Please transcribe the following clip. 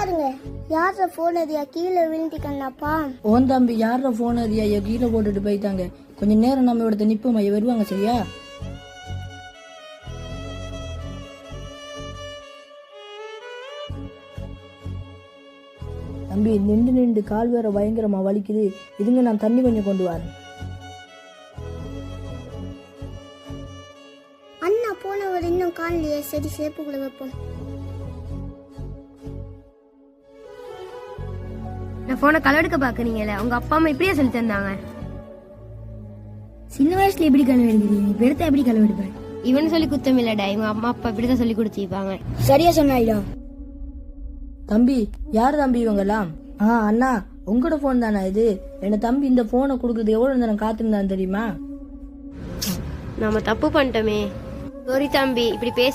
பாருங்க, யார போன் அதியா கீழே விழுந்துட்டீங்கன்னாப்பா. ஓன் தம்பி யார போன் அதியா கீழே போட்டுட்டு போயிட்டாங்க. கொஞ்ச நேரம் நம்ம இவடத்த நிப்போம், வருவாங்க சரியா? தம்பி நின்று கால் வேற பயங்கரமா வலிக்குது. இதுங்க நான் தண்ணி கொஞ்சம் கொண்டு வரேன். அண்ணா போனவர் இன்னும் காலையே. சரி, சேப்புக்குள்ள வைப்போம். நான் போனை கலவெடுக்க பாக்குறீங்கல்ல, உங்க அப்பா அம்மா இப்படியே சொல்லி தந்தாங்க. சின்ன வயசுல எப்படி கலவை எடுக்கிறீங்க, பெருத்தா எப்படி கலவை எடுப்பேன்? இவன் சொல்லி குத்தம் இல்லடா, இவங்க அம்மா அப்பா இப்படிதான் சொல்லி கொடுத்திருப்பாங்க. சரியா சொன்னாயிடா. தம்பி யாரு தம்பி இவங்கலாம்? அண்ணா உங்களோட போன் தானே இது? என்ன தம்பி இந்த போனை கொடுக்கறது எவ்வளவு நேரம் காத்திருந்தான் தெரியுமா? நாம தப்பு பண்ணிட்டோமே. சாரி தம்பி, இப்படி பேசி